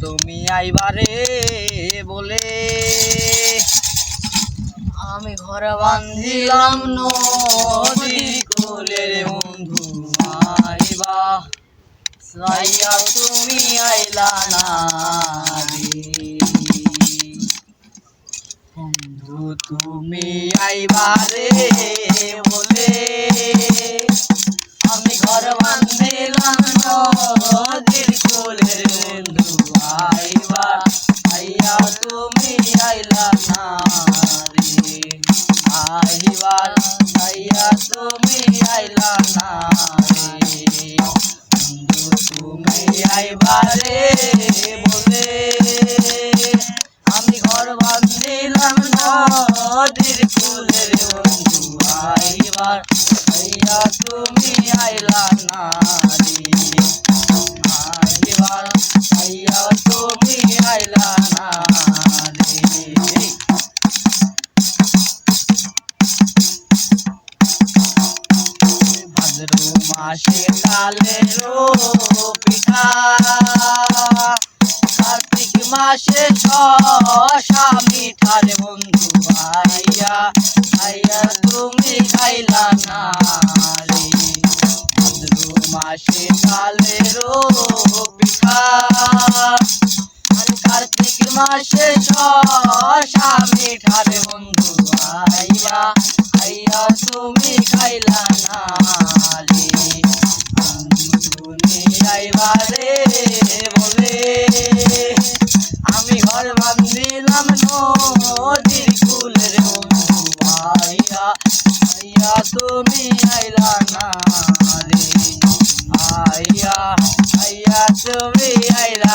তুমি আইবারে বলে আমি ঘর বান্ধিলাম নদীর কোলে রে বন্ধু আইবা সাইয়া তুমি আইলা না রে বন্ধু তুমি আইবারে বলে আমি ঘর বান্ধিলাম নদীর কোলে রে বন্ধু আইবা আইয়া তুমি আইলা না রে আইবার আইয়া তুমি আইলা না রে বন্ধু তুমি আইবারে বলে আমি ঘর বান্ধিলাম নদীর কোলে রে বন্ধু আইবার আইয়া তুমি আইলা না রে আইবার আইয়া তুমি আইলা না রে ভাদ্র মাসে কালেরো পিঠা কার্তিক মাসে শশা মিঠা রে বন্ধু আইয়া আইয়া তুমি খাইলা না রে ভাদ্র মাসে কালেরো পিঠা কার্তিক মাসে শশা মিঠা রে বন্ধু আইয়া আইয়া তুমি খাইলা না রে তুমি আইবারে বলে আমি ঘর বান্ধিলাম নদীর কুলে রে বন্ধু আইয়া আইয়া তুমি আইলা না রে আইয়া আইয়া তুমি আইলা